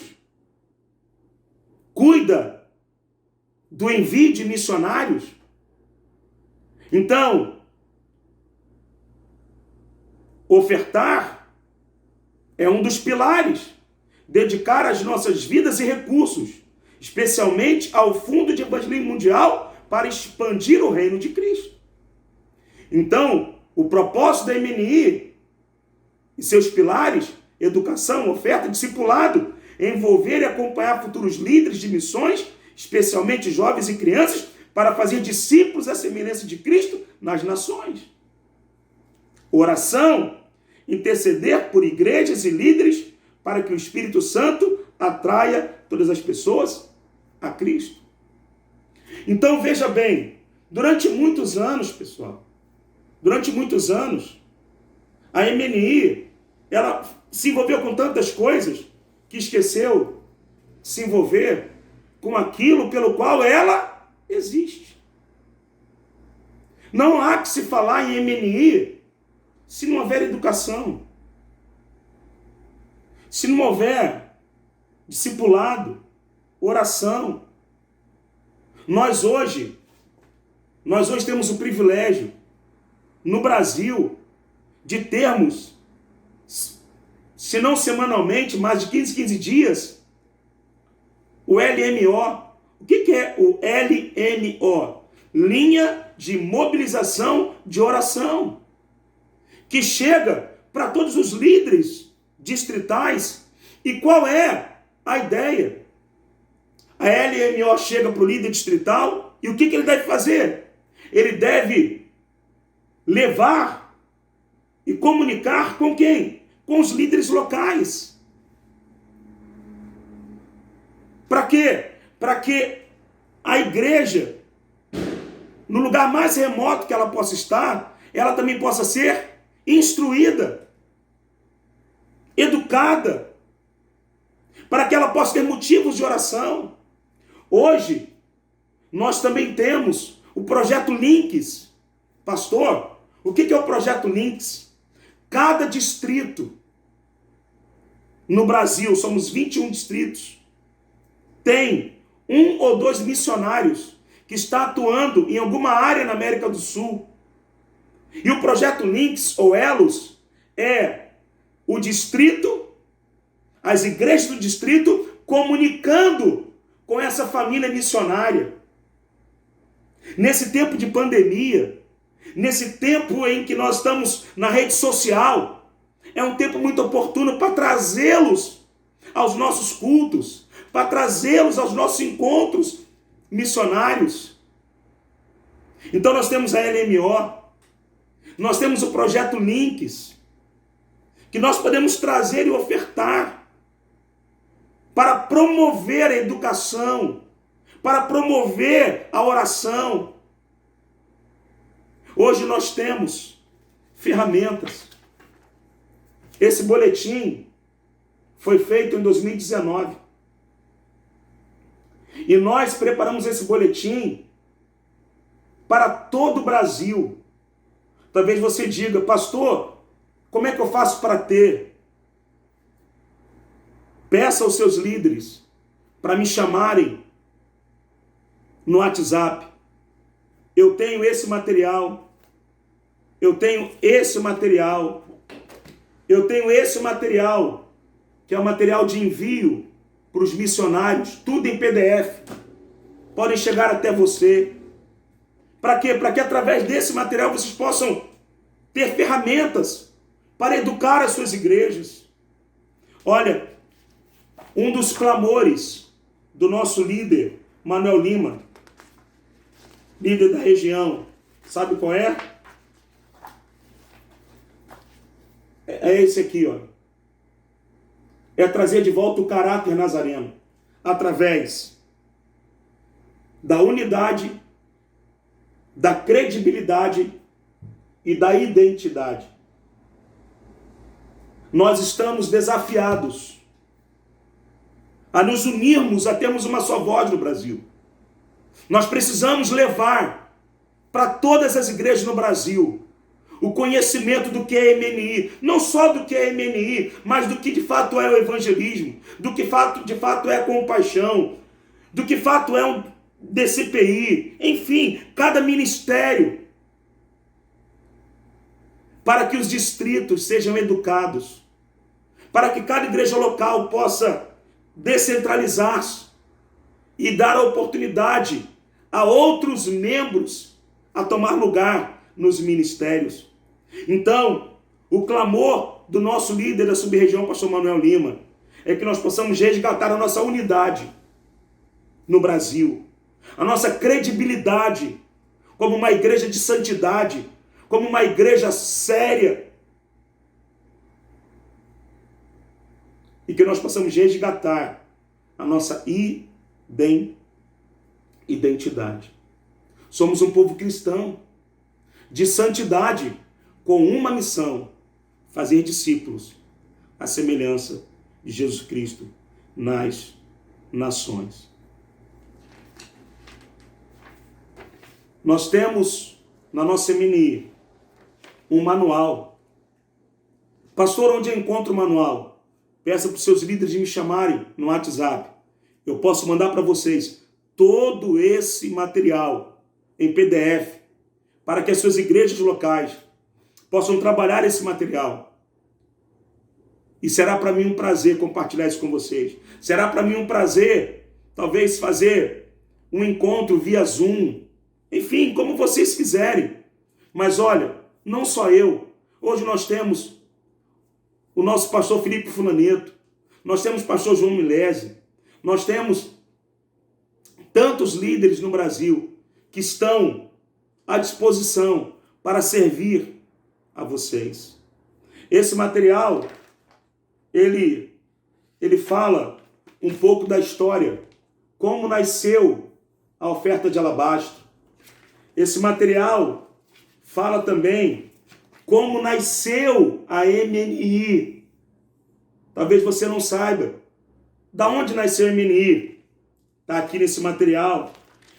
cuida do envio de missionários. Então, ofertar é um dos pilares, dedicar as nossas vidas e recursos, especialmente ao Fundo de Evangelismo Mundial, para expandir o reino de Cristo. Então, o propósito da MNI e seus pilares, educação, oferta, discipulado, envolver e acompanhar futuros líderes de missões, especialmente jovens e crianças, para fazer discípulos à semelhança de Cristo nas nações. Oração, interceder por igrejas e líderes para que o Espírito Santo atraia todas as pessoas a Cristo. Então veja bem, durante muitos anos, pessoal, a MNI, ela se envolveu com tantas coisas que esqueceu de se envolver com aquilo pelo qual ela existe. Não há que se falar em MNI se não houver educação, se não houver discipulado, oração. Nós hoje temos o privilégio, no Brasil, de termos, se não semanalmente, mais de 15 dias, o LMO. O que é o LMO? Linha de mobilização de oração, que chega para todos os líderes distritais. E qual é a ideia? A LMO chega para o líder distrital e o que ele deve fazer? Ele deve levar e comunicar com quem? Com os líderes locais. Para quê? Para que a igreja, no lugar mais remoto que ela possa estar, ela também possa ser instruída, educada, para que ela possa ter motivos de oração. Hoje, nós também temos o projeto Links. Pastor, o que é o projeto Links? Cada distrito no Brasil, somos 21 distritos, tem 1 ou 2 missionários que está atuando em alguma área na América do Sul. E o projeto Links, ou Elos, é o distrito, as igrejas do distrito, comunicando com essa família missionária. Nesse tempo de pandemia, nesse tempo em que nós estamos na rede social, é um tempo muito oportuno para trazê-los aos nossos cultos, para trazê-los aos nossos encontros missionários. Então nós temos a LMO, nós temos o projeto Links, que nós podemos trazer e ofertar para promover a educação, para promover a oração. Hoje nós temos ferramentas. Esse boletim foi feito em 2019. E nós preparamos esse boletim para todo o Brasil. Talvez você diga, pastor, como é que eu faço para ter? Peça aos seus líderes para me chamarem no WhatsApp. Eu tenho esse material. Eu tenho esse material. Eu tenho esse material, que é o material de envio para os missionários, tudo em PDF. Podem chegar até você. Para quê? Para que através desse material vocês possam ter ferramentas para educar as suas igrejas. Olha, um dos clamores do nosso líder, Manuel Lima, líder da região, sabe qual é? É esse aqui, ó. É trazer de volta o caráter nazareno, através da unidade, da credibilidade e da identidade. nós estamos desafiados a nos unirmos, a termos uma só voz no Brasil. Nós precisamos levar para todas as igrejas no Brasil o conhecimento do que é MNI, não só do que é MNI, mas do que de fato é o evangelismo, do que de fato é a compaixão, do que de fato é um DCPI, enfim, cada ministério, para que os distritos sejam educados, para que cada igreja local possa descentralizar-se e dar a oportunidade a outros membros a tomar lugar nos ministérios. Então, o clamor do nosso líder da sub-região, pastor Manuel Lima, é que nós possamos resgatar a nossa unidade no Brasil, a nossa credibilidade como uma igreja de santidade, como uma igreja séria, e que nós possamos resgatar a nossa identidade. Somos um povo cristão, de santidade, com uma missão: fazer discípulos, à semelhança de Jesus Cristo nas nações. Nós temos na nossa MNI um manual. Pastor, onde eu encontro o manual? Peça para os seus líderes de me chamarem no WhatsApp. Eu posso mandar para vocês todo esse material em PDF, para que as suas igrejas locais possam trabalhar esse material. E será para mim um prazer compartilhar isso com vocês. Será para mim um prazer, talvez, fazer um encontro via Zoom. Enfim, como vocês quiserem. Mas olha, não só eu. Hoje nós temos o nosso pastor Felipe Fulaneto. Nós temos o pastor João Milese. Nós temos tantos líderes no Brasil que estão à disposição para servir a vocês. Esse material, ele fala um pouco da história, como nasceu a oferta de alabastro. Esse material fala também como nasceu a MNI. Talvez você não saiba. Da onde nasceu a MNI? Está aqui nesse material.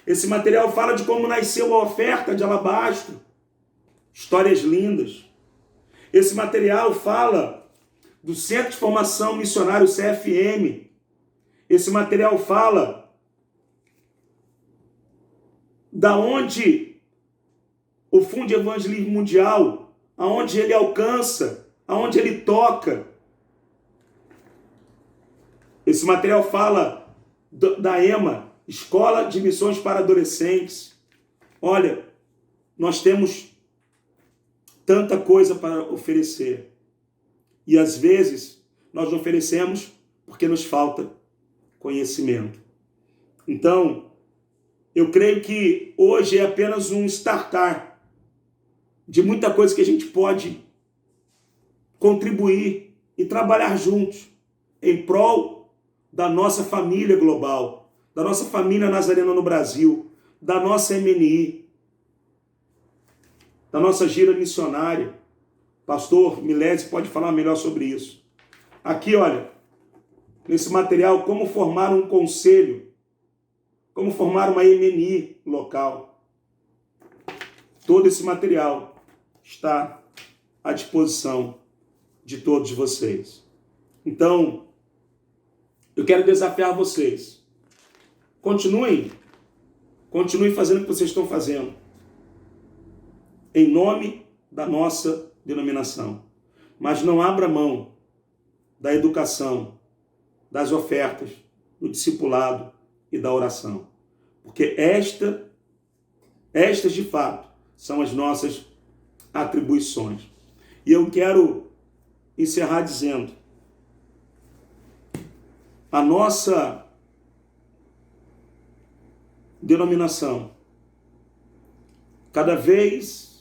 Esse material fala de como nasceu a oferta de alabastro. Histórias lindas. Esse material fala do Centro de Formação Missionário CFM. Esse material fala da onde o Fundo de Evangelismo Mundial, aonde ele alcança, aonde ele toca. Esse material fala da EMA, Escola de Missões para Adolescentes. Olha, nós temos tanta coisa para oferecer. E às vezes nós não oferecemos porque nos falta conhecimento. Então, eu creio que hoje é apenas um startar de muita coisa que a gente pode contribuir e trabalhar juntos em prol da nossa família global, da nossa família nazarena no Brasil, da nossa MNI, da nossa gira missionária. Pastor Milese pode falar melhor sobre isso. Aqui, olha, nesse material, como formar um conselho, como formar uma MNI local. Todo esse material está à disposição de todos vocês. Então, eu quero desafiar vocês. Continuem fazendo o que vocês estão fazendo, em nome da nossa denominação. Mas não abra mão da educação, das ofertas, do discipulado e da oração. Porque estas de fato são as nossas atribuições. E eu quero encerrar dizendo: a nossa denominação cada vez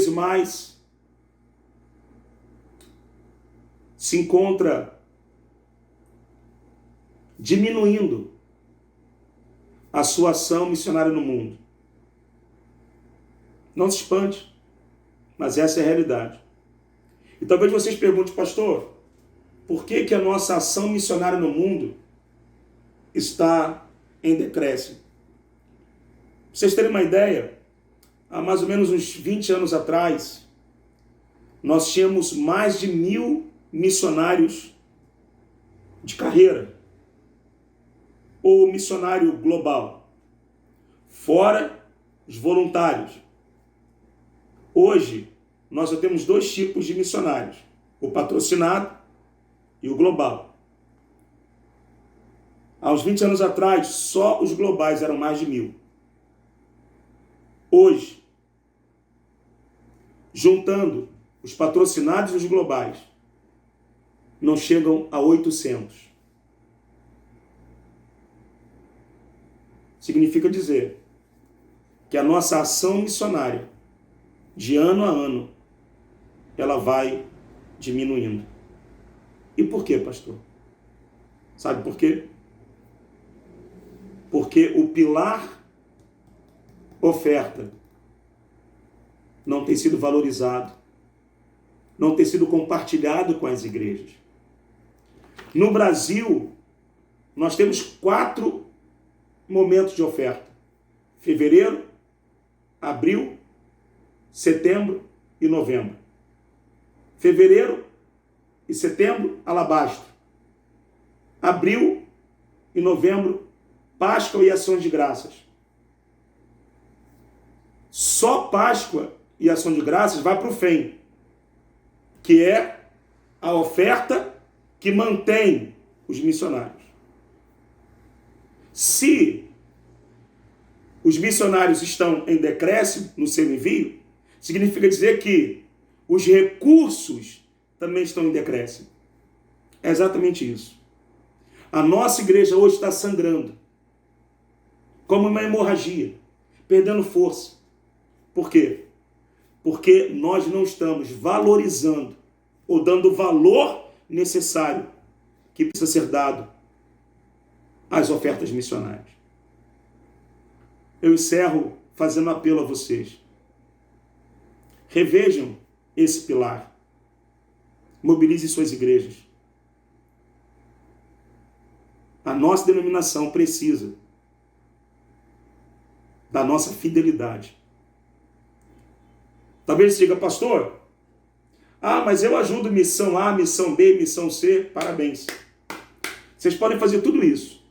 mais se encontra diminuindo a sua ação missionária no mundo. Não se espante. Mas essa é a realidade. E talvez vocês perguntem, pastor, por que que a nossa ação missionária no mundo está em decréscimo? Pra vocês terem uma ideia, há mais ou menos uns 20 anos atrás, nós tínhamos mais de 1.000 missionários de carreira, ou missionário global, fora os voluntários. Hoje, nós só temos 2 tipos de missionários, o patrocinado e o global. Há uns 20 anos atrás, só os globais eram mais de 1.000. Hoje, juntando os patrocinados e os globais, não chegam a 800. Significa dizer que a nossa ação missionária, de ano a ano, ela vai diminuindo. E por quê, pastor? Sabe por quê? Porque o pilar oferta não tem sido valorizado, não tem sido compartilhado com as igrejas. No Brasil, nós temos 4 momentos de oferta: fevereiro, abril, setembro e novembro. Fevereiro e setembro, alabastro. Abril e novembro, Páscoa e ação de graças. Só Páscoa e ação de graças vai para o FEM, que é a oferta que mantém os missionários. Se os missionários estão em decréscimo no seu envio, significa dizer que os recursos também estão em decréscimo. É exatamente isso. A nossa igreja hoje está sangrando, como uma hemorragia, perdendo força. Por quê? Porque nós não estamos valorizando ou dando o valor necessário que precisa ser dado às ofertas missionárias. Eu encerro fazendo um apelo a vocês. Revejam esse pilar. Mobilize suas igrejas. A nossa denominação precisa da nossa fidelidade. Talvez você diga, pastor, mas eu ajudo missão A, missão B, missão C. Parabéns. Vocês podem fazer tudo isso.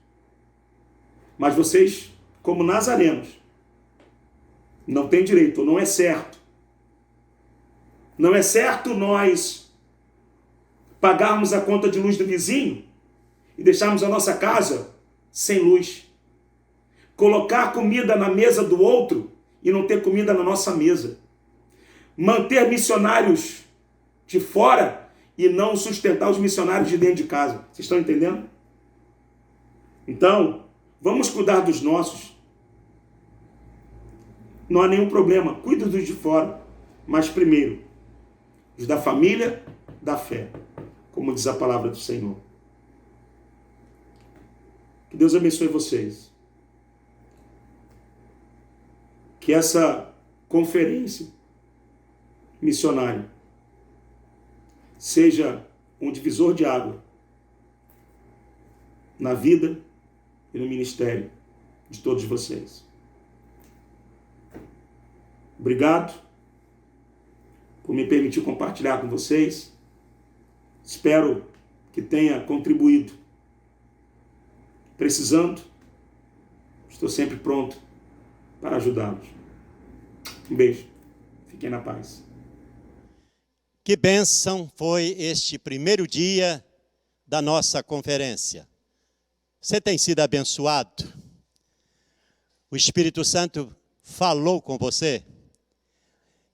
Mas vocês, como nazarenos, não têm direito, ou não é certo. Não é certo nós pagarmos a conta de luz do vizinho e deixarmos a nossa casa sem luz. Colocar comida na mesa do outro e não ter comida na nossa mesa. Manter missionários de fora e não sustentar os missionários de dentro de casa. Vocês estão entendendo? Então, vamos cuidar dos nossos. Não há nenhum problema. Cuida dos de fora. Mas primeiro, os da família, da fé. Como diz a palavra do Senhor. Que Deus abençoe vocês. Que essa conferência missionária seja um divisor de água na vida e no ministério de todos vocês. Obrigado por me permitir compartilhar com vocês. Espero que tenha contribuído. Precisando, estou sempre pronto para ajudá-los. Um beijo. Fiquem na paz. Que bênção foi este primeiro dia da nossa conferência. Você tem sido abençoado? O Espírito Santo falou com você?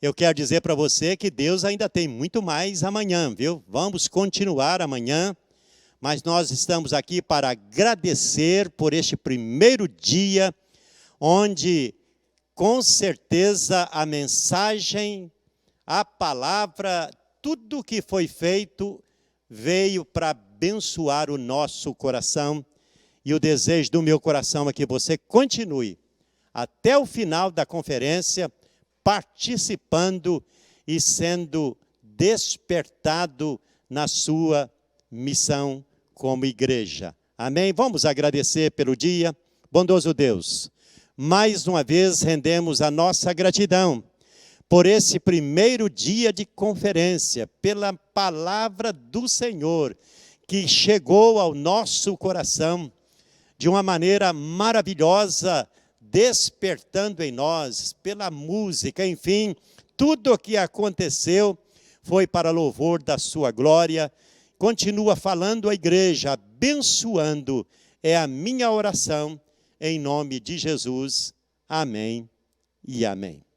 Eu quero dizer para você que Deus ainda tem muito mais amanhã, viu? Vamos continuar amanhã, mas nós estamos aqui para agradecer por este primeiro dia, onde, com certeza, a mensagem, a palavra, tudo que foi feito veio para abençoar o nosso coração. E o desejo do meu coração é que você continue até o final da conferência participando e sendo despertado na sua missão como igreja. Amém? Vamos agradecer pelo dia. Bondoso Deus, mais uma vez rendemos a nossa gratidão por esse primeiro dia de conferência, pela palavra do Senhor, que chegou ao nosso coração de uma maneira maravilhosa, despertando em nós, pela música, enfim, tudo o que aconteceu foi para louvor da sua glória. Continua falando a igreja, abençoando, é a minha oração, em nome de Jesus. Amém e amém.